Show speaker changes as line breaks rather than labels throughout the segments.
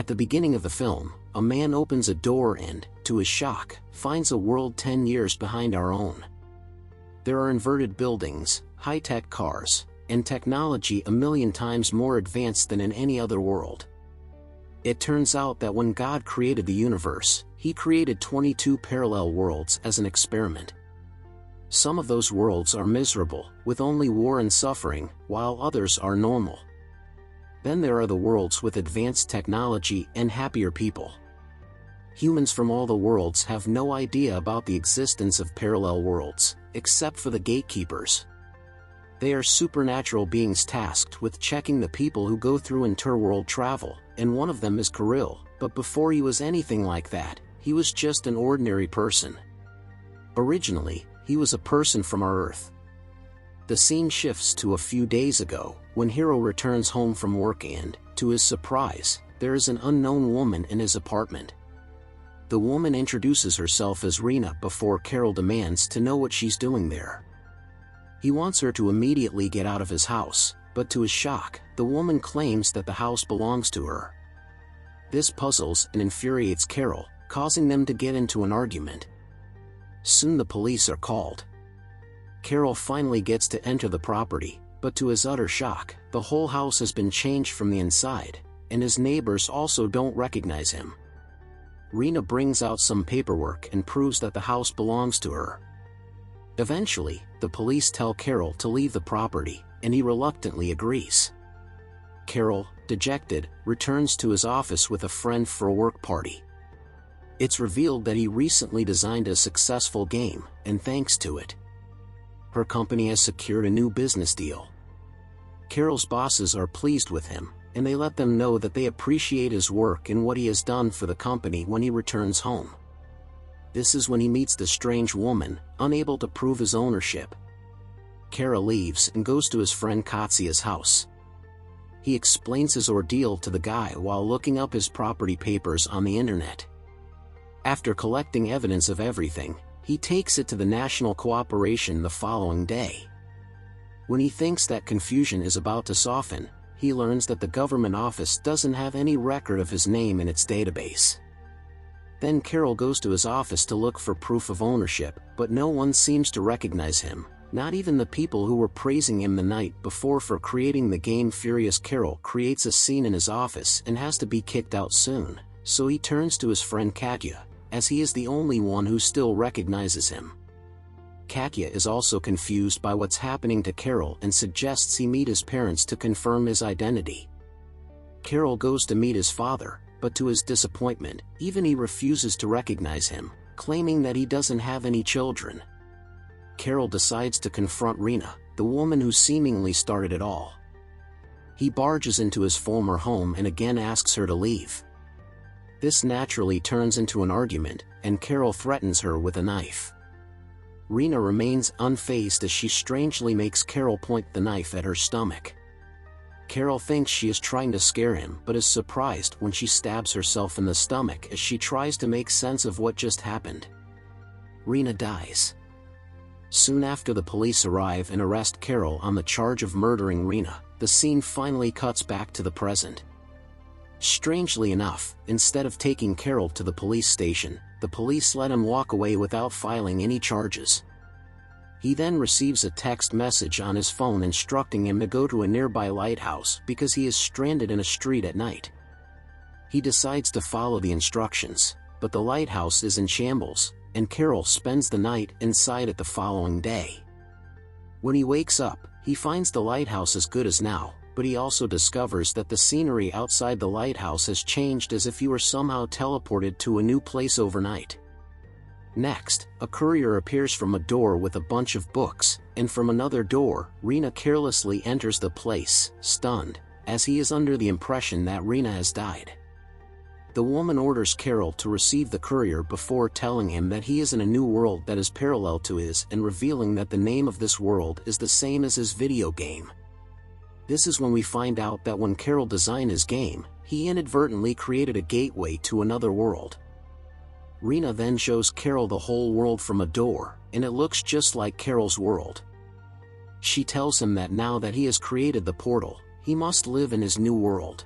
At the beginning of the film, a man opens a door and, to his shock, finds a world 10 years behind our own. There are inverted buildings, high-tech cars, and technology a million times more advanced than in any other world. It turns out that when God created the universe, He created 22 parallel worlds as an experiment. Some of those worlds are miserable, with only war and suffering, while others are normal. Then there are the worlds with advanced technology and happier people. Humans from all the worlds have no idea about the existence of parallel worlds, except for the gatekeepers. They are supernatural beings tasked with checking the people who go through interworld travel, and one of them is Kirill, but before he was anything like that, he was just an ordinary person. Originally, he was a person from our Earth. The scene shifts to a few days ago, when Hero returns home from work and, to his surprise, there is an unknown woman in his apartment. The woman introduces herself as Rena before Carol demands to know what she's doing there. He wants her to immediately get out of his house, but to his shock, the woman claims that the house belongs to her. This puzzles and infuriates Carol, causing them to get into an argument. Soon the police are called. Carol finally gets to enter the property, but to his utter shock, the whole house has been changed from the inside, and his neighbors also don't recognize him. Rena brings out some paperwork and proves that the house belongs to her. Eventually, the police tell Carol to leave the property, and he reluctantly agrees. Carol, dejected, returns to his office with a friend for a work party. It's revealed that he recently designed a successful game, and thanks to it, her company has secured a new business deal. Carol's bosses are pleased with him, and they let them know that they appreciate his work and what he has done for the company when he returns home. This is when he meets the strange woman, unable to prove his ownership. Carol leaves and goes to his friend Katya's house. He explains his ordeal to the guy while looking up his property papers on the internet. After collecting evidence of everything, he takes it to the National Cooperation the following day. When he thinks that confusion is about to soften, he learns that the government office doesn't have any record of his name in its database. Then Carol goes to his office to look for proof of ownership, but no one seems to recognize him, not even the people who were praising him the night before for creating the game. Furious Carol creates a scene in his office and has to be kicked out soon, so he turns to his friend Katya, as he is the only one who still recognizes him. Katya is also confused by what's happening to Carol and suggests he meet his parents to confirm his identity. Carol goes to meet his father, but to his disappointment, even he refuses to recognize him, claiming that he doesn't have any children. Carol decides to confront Rena, the woman who seemingly started it all. He barges into his former home and again asks her to leave. This naturally turns into an argument, and Carol threatens her with a knife. Rena remains unfazed as she strangely makes Carol point the knife at her stomach. Carol thinks she is trying to scare him but is surprised when she stabs herself in the stomach as she tries to make sense of what just happened. Rena dies. Soon after the police arrive and arrest Carol on the charge of murdering Rena, the scene finally cuts back to the present. Strangely enough, instead of taking Carol to the police station, the police let him walk away without filing any charges. He then receives a text message on his phone instructing him to go to a nearby lighthouse because he is stranded in a street at night. He decides to follow the instructions, but the lighthouse is in shambles, and Carol spends the night inside it the following day. When he wakes up, he finds the lighthouse as good as now, but he also discovers that the scenery outside the lighthouse has changed as if he were somehow teleported to a new place overnight. Next, a courier appears from a door with a bunch of books, and from another door, Rena carelessly enters the place, stunned, as he is under the impression that Rena has died. The woman orders Carol to receive the courier before telling him that he is in a new world that is parallel to his and revealing that the name of this world is the same as his video game. This is when we find out that when Carol designed his game, he inadvertently created a gateway to another world. Rena then shows Carol the whole world from a door, and it looks just like Carol's world. She tells him that now that he has created the portal, he must live in his new world.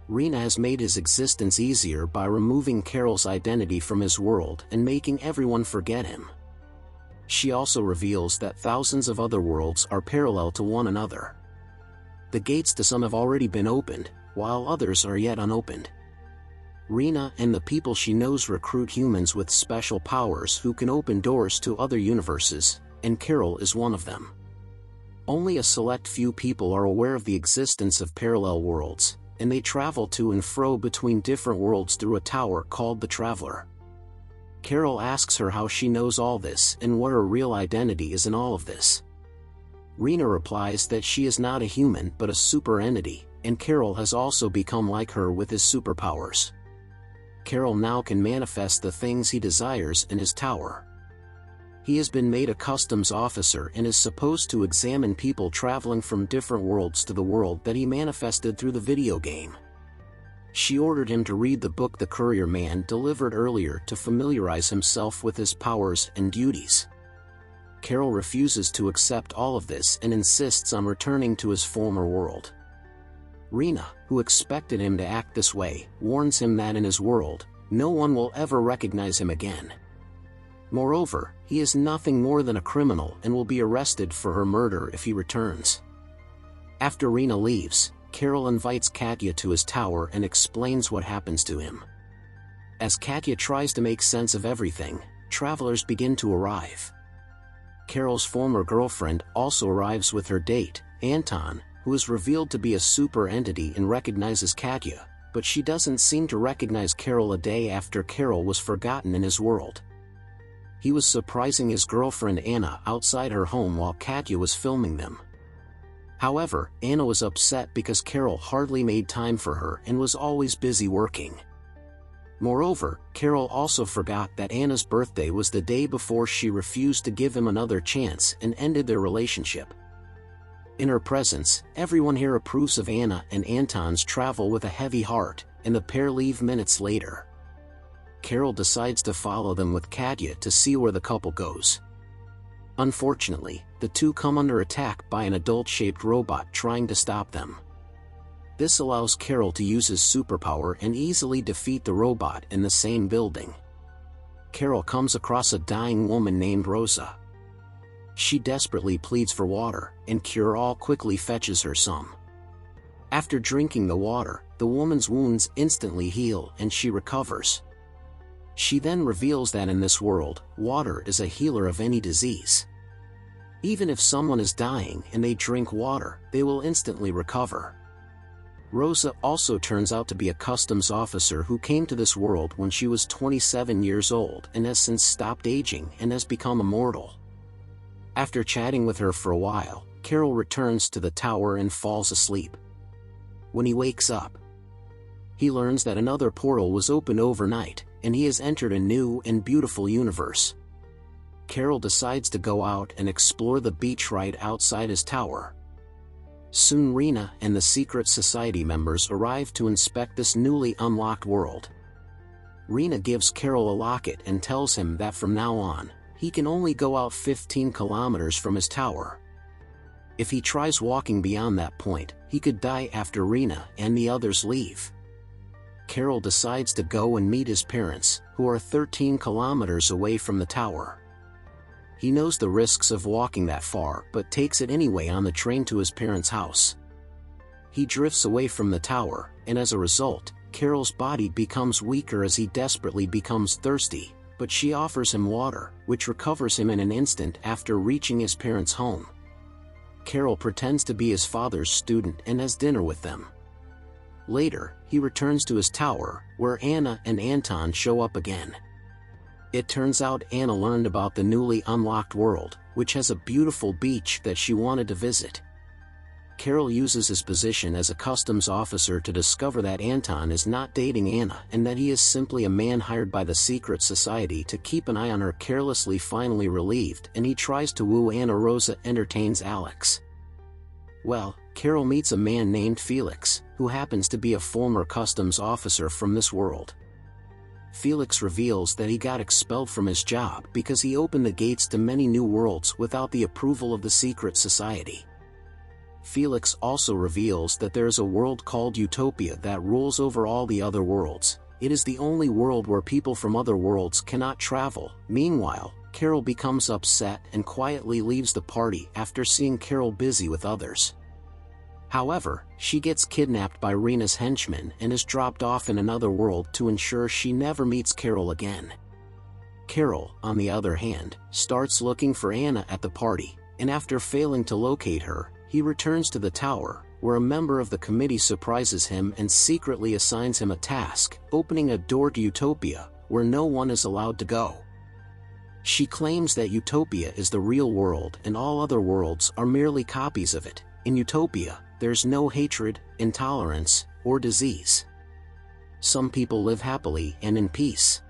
Rena has made his existence easier by removing Kirill's identity from his world and making everyone forget him. She also reveals that thousands of other worlds are parallel to one another. The gates to some have already been opened, while others are yet unopened. Rena and the people she knows recruit humans with special powers who can open doors to other universes, and Kirill is one of them. Only a select few people are aware of the existence of parallel worlds, and they travel to and fro between different worlds through a tower called the Traveler. Kirill asks her how she knows all this and what her real identity is in all of this. Rena replies that she is not a human but a super entity, and Kirill has also become like her with his superpowers. Kirill now can manifest the things he desires in his tower. He has been made a customs officer and is supposed to examine people traveling from different worlds to the world that he manifested through the video game. She ordered him to read the book the courier man delivered earlier to familiarize himself with his powers and duties. Kirill refuses to accept all of this and insists on returning to his former world. Rena, who expected him to act this way, warns him that in his world, no one will ever recognize him again. Moreover, he is nothing more than a criminal and will be arrested for her murder if he returns. After Rena leaves, Kirill invites Katya to his tower and explains what happens to him. As Katya tries to make sense of everything, travelers begin to arrive. Kirill's former girlfriend also arrives with her date, Anton, who is revealed to be a super entity and recognizes Katya, but she doesn't seem to recognize Kirill a day after Kirill was forgotten in his world. He was surprising his girlfriend Anna outside her home while Katya was filming them. However, Anna was upset because Kirill hardly made time for her and was always busy working. Moreover, Kirill also forgot that Anna's birthday was the day before she refused to give him another chance and ended their relationship. In her presence, everyone here approves of Anna and Anton's travel with a heavy heart, and the pair leave minutes later. Kirill decides to follow them with Katya to see where the couple goes. Unfortunately, the two come under attack by an adult-shaped robot trying to stop them. This allows Kirill to use his superpower and easily defeat the robot in the same building. Kirill comes across a dying woman named Rosa. She desperately pleads for water, and Kirill quickly fetches her some. After drinking the water, the woman's wounds instantly heal and she recovers. She then reveals that in this world, water is a healer of any disease. Even if someone is dying and they drink water, they will instantly recover. Rosa also turns out to be a customs officer who came to this world when she was 27 years old and has since stopped aging and has become immortal. After chatting with her for a while, Kirill returns to the tower and falls asleep. When he wakes up, he learns that another portal was opened overnight, and he has entered a new and beautiful universe. Kirill decides to go out and explore the beach right outside his tower. Soon Rena and the secret society members arrive to inspect this newly unlocked world. Rena gives Kirill a locket and tells him that from now on, he can only go out 15 kilometers from his tower. If he tries walking beyond that point, he could die after Rena and the others leave. Kirill decides to go and meet his parents, who are 13 kilometers away from the tower. He knows the risks of walking that far but takes it anyway on the train to his parents' house. He drifts away from the tower, and as a result, Kirill's body becomes weaker as he desperately becomes thirsty, but she offers him water, which recovers him in an instant after reaching his parents' home. Kirill pretends to be his father's student and has dinner with them. Later, he returns to his tower, where Anna and Anton show up again. It turns out Anna learned about the newly unlocked world, which has a beautiful beach that she wanted to visit. Kirill uses his position as a customs officer to discover that Anton is not dating Anna and that he is simply a man hired by the secret society to keep an eye on her. Carelessly, finally relieved, and he tries to woo Anna. Rosa entertains Alex. Well, Kirill meets a man named Felix, who happens to be a former customs officer from this world. Felix reveals that he got expelled from his job because he opened the gates to many new worlds without the approval of the secret society. Felix also reveals that there is a world called Utopia that rules over all the other worlds. It is the only world where people from other worlds cannot travel. Meanwhile, Kirill becomes upset and quietly leaves the party after seeing Kirill busy with others. However, she gets kidnapped by Rena's henchmen and is dropped off in another world to ensure she never meets Kirill again. Kirill, on the other hand, starts looking for Anna at the party, and after failing to locate her, he returns to the tower, where a member of the committee surprises him and secretly assigns him a task, opening a door to Utopia, where no one is allowed to go. She claims that Utopia is the real world and all other worlds are merely copies of it. In Utopia, there's no hatred, intolerance, or disease. Some people live happily and in peace.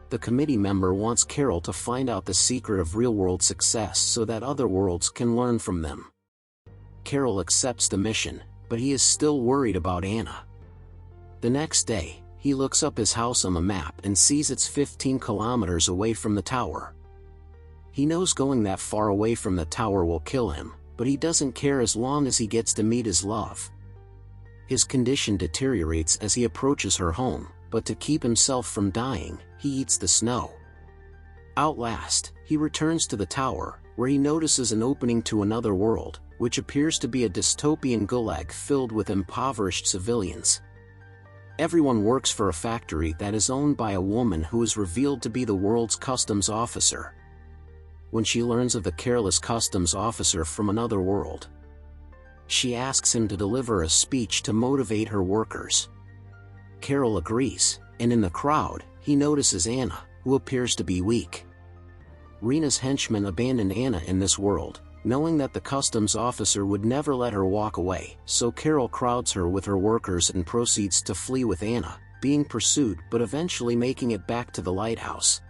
The committee member wants Kirill to find out the secret of real-world success so that other worlds can learn from them. Kirill accepts the mission, but he is still worried about Anna. The next day, he looks up his house on the map and sees it's 15 kilometers away from the tower. He knows going that far away from the tower will kill him, but he doesn't care as long as he gets to meet his love. His condition deteriorates as he approaches her home, but to keep himself from dying, he eats the snow. At last, he returns to the tower, where he notices an opening to another world, which appears to be a dystopian gulag filled with impoverished civilians. Everyone works for a factory that is owned by a woman who is revealed to be the world's customs officer. When she learns of the careless customs officer from another world, she asks him to deliver a speech to motivate her workers. Kirill agrees, and in the crowd, he notices Anna, who appears to be weak. Rena's henchmen abandoned Anna in this world, knowing that the customs officer would never let her walk away, so Kirill crowds her with her workers and proceeds to flee with Anna, being pursued but eventually making it back to the lighthouse.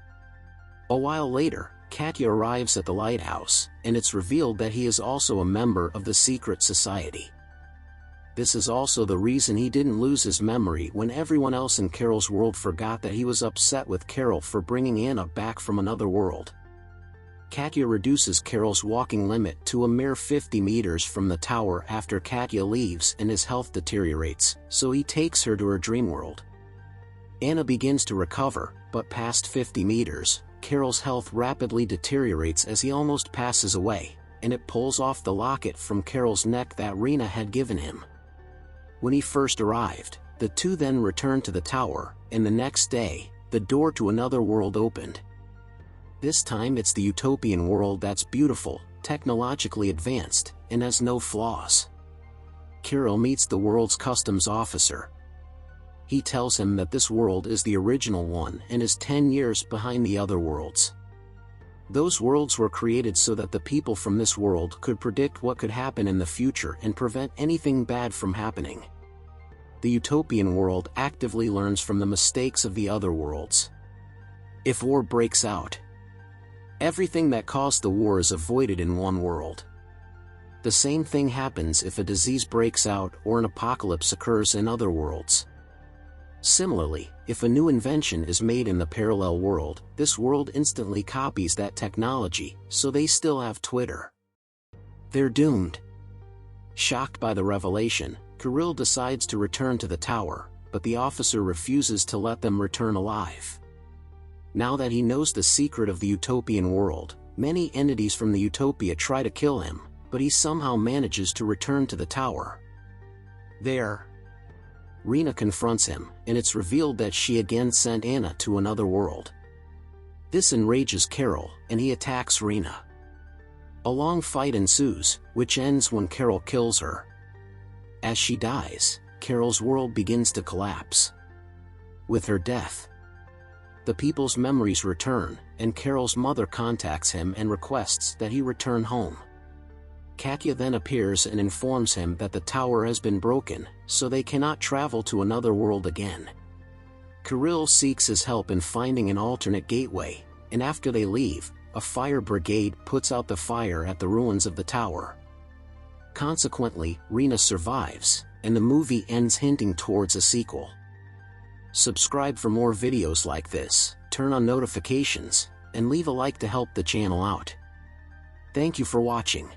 A while later, Katya arrives at the lighthouse, and it's revealed that he is also a member of the secret society. This is also the reason he didn't lose his memory when everyone else in Kirill's world forgot that he was upset with Kirill for bringing Anna back from another world. Katya reduces Kirill's walking limit to a mere 50 meters from the tower after Katya leaves and his health deteriorates, so he takes her to her dream world. Anna begins to recover, but past 50 meters, Kirill's health rapidly deteriorates as he almost passes away, and it pulls off the locket from Kirill's neck that Rena had given him. When he first arrived, the two then returned to the tower, and the next day, the door to another world opened. This time it's the utopian world that's beautiful, technologically advanced, and has no flaws. Kirill meets the world's customs officer. He tells him that this world is the original one and is 10 years behind the other worlds. Those worlds were created so that the people from this world could predict what could happen in the future and prevent anything bad from happening. The utopian world actively learns from the mistakes of the other worlds. If war breaks out, everything that caused the war is avoided in one world. The same thing happens if a disease breaks out or an apocalypse occurs in other worlds. Similarly, if a new invention is made in the parallel world, this world instantly copies that technology, so they still have Twitter. They're doomed. Shocked by the revelation, Kirill decides to return to the tower, but the officer refuses to let them return alive. Now that he knows the secret of the utopian world, many entities from the utopia try to kill him, but he somehow manages to return to the tower. There, Rena confronts him, and it's revealed that she again sent Anna to another world. This enrages Kirill, and he attacks Rena. A long fight ensues, which ends when Kirill kills her. As she dies, Kirill's world begins to collapse. With her death, the people's memories return, and Kirill's mother contacts him and requests that he return home. Katya then appears and informs him that the tower has been broken, so they cannot travel to another world again. Kirill seeks his help in finding an alternate gateway, and after they leave, a fire brigade puts out the fire at the ruins of the tower. Consequently, Rena survives, and the movie ends hinting towards a sequel. Subscribe for more videos like this, turn on notifications, and leave a like to help the channel out. Thank you for watching.